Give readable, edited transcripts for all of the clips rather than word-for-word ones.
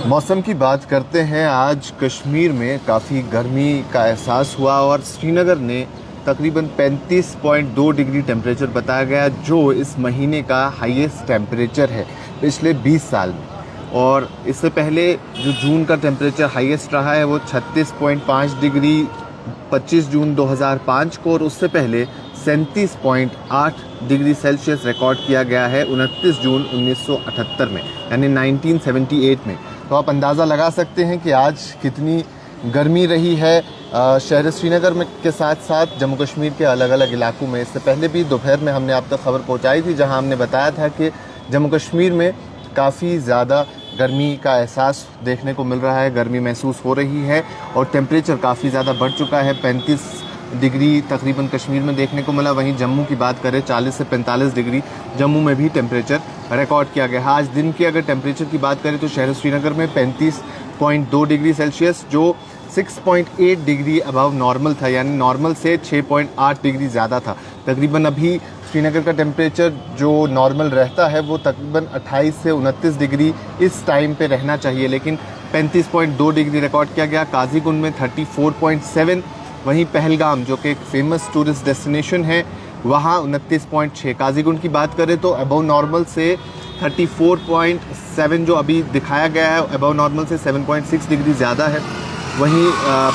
मौसम की बात करते हैं। आज कश्मीर में काफ़ी गर्मी का एहसास हुआ और श्रीनगर ने तकरीबन 35.2 डिग्री टेम्परेचर बताया गया, जो इस महीने का हाईएस्ट टेम्परेचर है पिछले 20 साल में। और इससे पहले जो जून का टेम्परेचर हाईएस्ट रहा है वो 36.5 डिग्री 25 जून 2005 को, और उससे पहले 37.8 डिग्री सेल्सियस रिकॉर्ड किया गया है 29 जून 1978 में, यानी 1978 में। तो आप अंदाज़ा लगा सकते हैं कि आज कितनी गर्मी रही है शहर श्रीनगर में के साथ साथ जम्मू कश्मीर के अलग अलग इलाकों में। इससे पहले भी दोपहर में हमने आप तक खबर पहुंचाई थी, जहां हमने बताया था कि जम्मू कश्मीर में काफ़ी ज़्यादा गर्मी का एहसास देखने को मिल रहा है, गर्मी महसूस हो रही है और टेम्परेचर काफ़ी ज़्यादा बढ़ चुका है। 35 डिग्री तकरीबन कश्मीर में देखने को मिला। वहीं जम्मू की बात करें 40 से 45 डिग्री जम्मू में भी टेम्परेचर रिकॉर्ड किया गया। आज दिन की अगर टेम्परेचर की बात करें तो शहर श्रीनगर में 35.2 डिग्री सेल्सियस, जो 6.8 डिग्री अबव नॉर्मल था, यानी नॉर्मल से 6.8 डिग्री ज़्यादा था। तकरीबन अभी श्रीनगर का टेम्परेचर जो नॉर्मल रहता है वो तकरीबन 28 से 29 डिग्री इस टाइम पे रहना चाहिए, लेकिन 35.2 डिग्री रिकॉर्ड किया गया। काजीगुंड में 34.7, वहीं पहलगाम जो कि एक फेमस टूरिस्ट डेस्टिनेशन है वहाँ 29.6। काजीगुंड की बात करें तो अबव नॉर्मल से 34.7 जो अभी दिखाया गया है, अबव नॉर्मल से 7.6 डिग्री ज़्यादा है। वहीं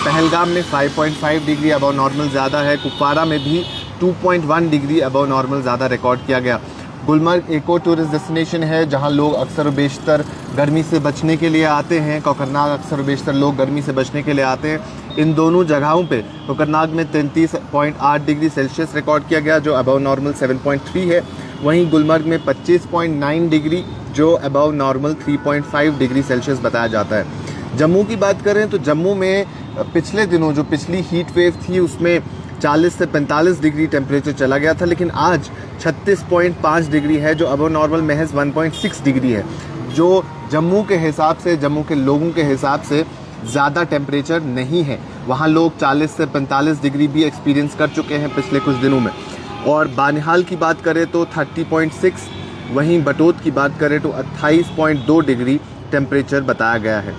पहलगाम में 5.5 डिग्री अबव नॉर्मल ज़्यादा है। कुपवारा में भी 2.1 डिग्री अबव नॉर्मल ज़्यादा रिकॉर्ड किया गया। गुलमर्ग एक और टूरिस्ट डेस्टिनेशन है जहां लोग अक्सर बेशतर गर्मी से बचने के लिए आते हैं। कोकरनाग अक्सर बेशतर लोग गर्मी से बचने के लिए आते हैं। इन दोनों जगहों पे कोकरनाग में 33.8 डिग्री सेल्सियस रिकॉर्ड किया गया, जो अबव नॉर्मल 7.3 है। वहीं गुलमर्ग में 25.9 डिग्री, जो अबव नॉर्मल 3.5 डिग्री सेल्सियस बताया जाता है। जम्मू की बात करें तो जम्मू में पिछले दिनों जो पिछली हीट वेव थी उसमें 40 से 45 डिग्री टेम्परेचर चला गया था, लेकिन आज 36.5 डिग्री है, जो अबव नॉर्मल महज 1.6 डिग्री है, जो जम्मू के हिसाब से, जम्मू के लोगों के हिसाब से ज़्यादा टेम्परेचर नहीं है। वहाँ लोग 40 से 45 डिग्री भी एक्सपीरियंस कर चुके हैं पिछले कुछ दिनों में। और बानिहाल की बात करें तो 30.6, वहीं बटोत की बात करें तो 28.2 डिग्री टेम्परेचर बताया गया है।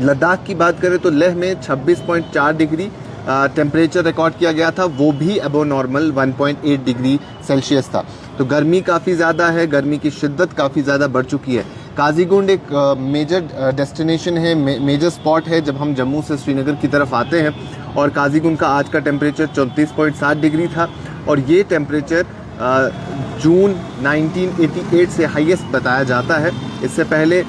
लद्दाख की बात करें तो लेह में 26.4 डिग्री टेम्परेचर रिकॉर्ड किया गया था, वो भी अबव नॉर्मल 1.8 डिग्री सेल्सियस था। तो काफ़ी ज़्यादा है, गर्मी की शिद्दत काफ़ी ज़्यादा बढ़ चुकी है। काजीगुंड एक मेजर डेस्टिनेशन है, मेजर स्पॉट है जब हम जम्मू से श्रीनगर की तरफ आते हैं। और काजीगुंड का आज का टेम्परेचर 34.7 डिग्री था, और ये टेम्परेचर जून 1988 से हाईएस्ट बताया जाता है। इससे पहले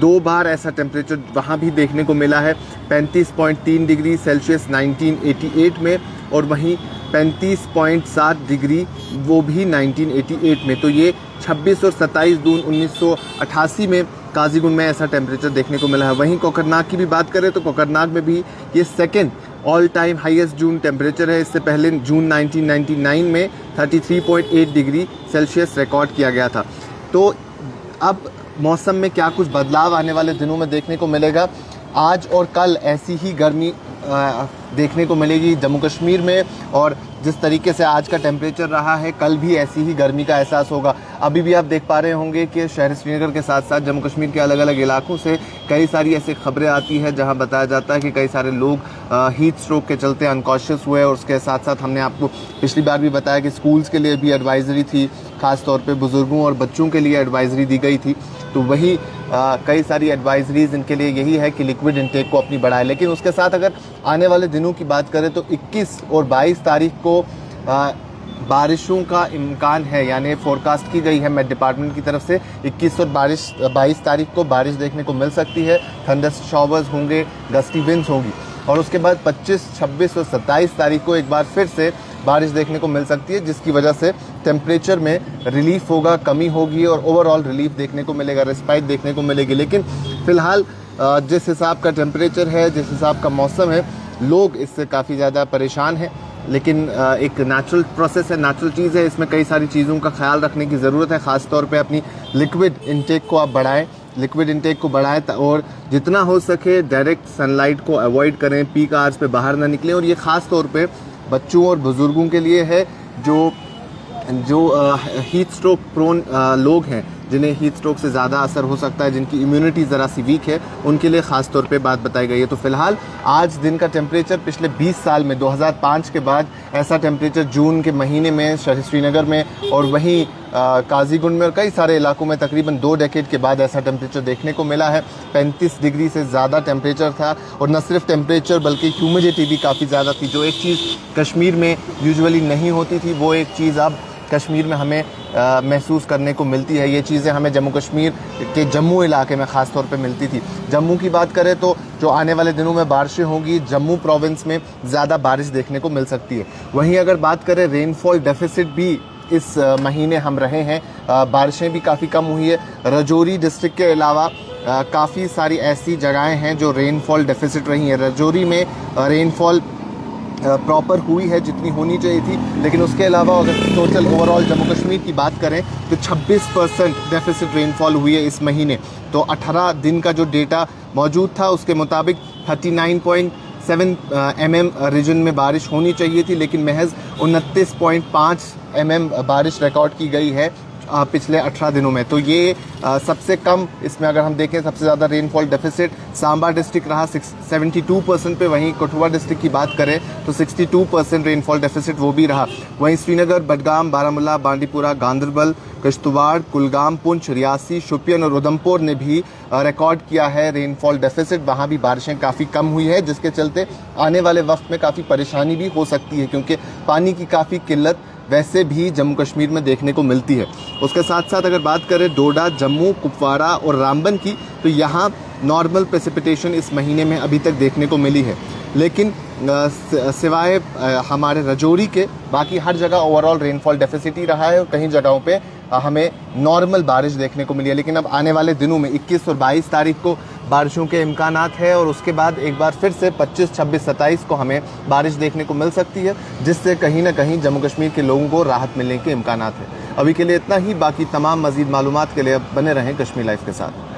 2 बार ऐसा टेम्परेचर वहाँ भी देखने को मिला है, 35.3 डिग्री सेल्सियस 1988 में, और वहीं 35.7 डिग्री वो भी 1988 में। तो ये 26 और 27 जून 1988 में काजीगुंड में ऐसा टेम्परेचर देखने को मिला है। वहीं कोकरनाग की भी बात करें तो कोकरनाग में भी ये सेकेंड ऑल टाइम हाईएस्ट जून टेम्परेचर है। इससे पहले जून 1999 में 33.8 डिग्री सेल्सियस रिकॉर्ड किया गया था। तो अब मौसम में क्या कुछ बदलाव आने वाले दिनों में देखने को मिलेगा। आज और कल ऐसी ही गर्मी देखने को मिलेगी जम्मू कश्मीर में, और जिस तरीके से आज का टेम्परेचर रहा है कल भी ऐसी ही गर्मी का एहसास होगा। अभी भी आप देख पा रहे होंगे कि शहर श्रीनगर के साथ साथ जम्मू कश्मीर के अलग अलग इलाकों से कई सारी ऐसी खबरें आती हैं जहां बताया जाता है कि कई सारे लोग हीट स्ट्रोक के चलते अनकॉन्शियस हुए। और उसके साथ साथ हमने आपको पिछली बार भी बताया कि स्कूल्स के लिए भी एडवाइजरी थी, ख़ास तौर पे बुज़ुर्गों और बच्चों के लिए एडवाइजरी दी गई थी। तो वही कई सारी एडवाइजरीज इनके लिए यही है कि लिक्विड इंटेक को अपनी बढ़ाएं। लेकिन उसके साथ अगर आने वाले दिनों की बात करें तो 21 और 22 तारीख को बारिशों का इम्कान है, यानी फोरकास्ट की गई है मेट डिपार्टमेंट की तरफ से 21 और 22 तारीख को बारिश देखने को मिल सकती है। थंडर शॉवर्स होंगे, गस्टी विंड्स होंगी, और उसके बाद 25, 26 और 27 तारीख को एक बार फिर से बारिश देखने को मिल सकती है, जिसकी वजह से टेम्परेचर में रिलीफ होगा, कमी होगी और ओवरऑल रिलीफ देखने को मिलेगा, रिस्पाइट देखने को मिलेगी। लेकिन फ़िलहाल जिस हिसाब का टेम्परेचर है, जिस हिसाब का मौसम है, लोग इससे काफ़ी ज़्यादा परेशान हैं। लेकिन एक नेचुरल प्रोसेस है, नेचुरल चीज़ है, इसमें कई सारी चीज़ों का ख्याल रखने की ज़रूरत है। ख़ास तौर पे अपनी लिक्विड इंटेक को आप बढ़ाएं, लिक्विड इंटेक को बढ़ाएं, और जितना हो सके डायरेक्ट सनलाइट को अवॉइड करें, पीक आवर्स पे बाहर ना निकलें। और ये ख़ास तौर पे बच्चों और बुज़ुर्गों के लिए है जो हीट स्ट्रोक प्रोन लोग हैं, जिन्हें हीट स्ट्रोक से ज़्यादा असर हो सकता है, जिनकी इम्यूनिटी ज़रा सी वीक है, उनके लिए ख़ास तौर पे बात बताई गई है। तो फिलहाल आज दिन का टेम्परेचर पिछले 20 साल में 2005 के बाद ऐसा टेम्परेचर जून के महीने में श्रीनगर में और वहीं काजीगुंड में और कई सारे इलाकों में तकरीबन 2 डेकेड के बाद ऐसा टेम्परेचर देखने को मिला है। 35 डिग्री से ज़्यादा टेम्परेचर था और न सिर्फ टेम्परेचर बल्कि ह्यूमिडिटी भी काफ़ी ज़्यादा थी। जो एक चीज़ कश्मीर में यूजुअली नहीं होती थी, वो एक चीज़ अब कश्मीर में हमें महसूस करने को मिलती है। ये चीज़ें हमें जम्मू कश्मीर के जम्मू इलाके में ख़ास तौर पे मिलती थी। जम्मू की बात करें तो जो आने वाले दिनों में बारिशें होंगी, जम्मू प्रोविंस में ज़्यादा बारिश देखने को मिल सकती है। वहीं अगर बात करें रेनफॉल डेफिसिट भी इस महीने हम रहे हैं, बारिशें भी काफ़ी कम हुई है। रजौरी डिस्ट्रिक्ट के अलावा काफ़ी सारी ऐसी जगहें हैं जो रेनफॉल डेफिसिट रही हैं। रजौरी में रेनफॉल प्रॉपर हुई है जितनी होनी चाहिए थी, लेकिन उसके अलावा अगर टोटल ओवरऑल जम्मू कश्मीर की बात करें तो 26% डेफिसिट रेनफॉल हुई है इस महीने। तो 18 दिन का जो डेटा मौजूद था उसके मुताबिक 39.7 mm रीजन में बारिश होनी चाहिए थी, लेकिन महज 29.5 mm बारिश रिकॉर्ड की गई है पिछले 18 दिनों में। तो ये सबसे कम, इसमें अगर हम देखें सबसे ज़्यादा रेनफॉल डेफिसिट सांबा डिस्ट्रिक्ट रहा 72% पे। वहीं कठुआ डिस्ट्रिक्ट की बात करें तो 62% रेनफॉल डेफिसिट वो भी रहा। वहीं श्रीनगर, बडगाम, बारामूला, बांडीपुरा, गांदरबल, किश्तवाड़, कुलगाम, पुंछ, रियासी, शोपियान और उधमपुर ने भी रिकॉर्ड किया है रेनफॉल डेफिसिट। वहाँ भी बारिशें काफ़ी कम हुई है, जिसके चलते आने वाले वक्त में काफ़ी परेशानी भी हो सकती है, क्योंकि पानी की काफ़ी किल्लत वैसे भी जम्मू कश्मीर में देखने को मिलती है। उसके साथ साथ अगर बात करें डोडा, जम्मू, कुपवाड़ा और रामबन की, तो यहाँ नॉर्मल प्रेसिपिटेशन इस महीने में अभी तक देखने को मिली है। लेकिन सिवाय हमारे रजौरी के बाकी हर जगह ओवरऑल रेनफॉल डेफिसिट ही रहा है और कई जगहों पे हमें नॉर्मल बारिश देखने को मिली है। लेकिन अब आने वाले दिनों में 21 और 22 तारीख को बारिशों के इम्कानात है और उसके बाद एक बार फिर से 25, 26, 27 को हमें बारिश देखने को मिल सकती है, जिससे कहीं ना कहीं जम्मू कश्मीर के लोगों को राहत मिलने के इम्कानात है। अभी के लिए इतना ही। बाकी तमाम मज़ीद मालूमात के लिए बने रहें कश्मीर लाइफ के साथ।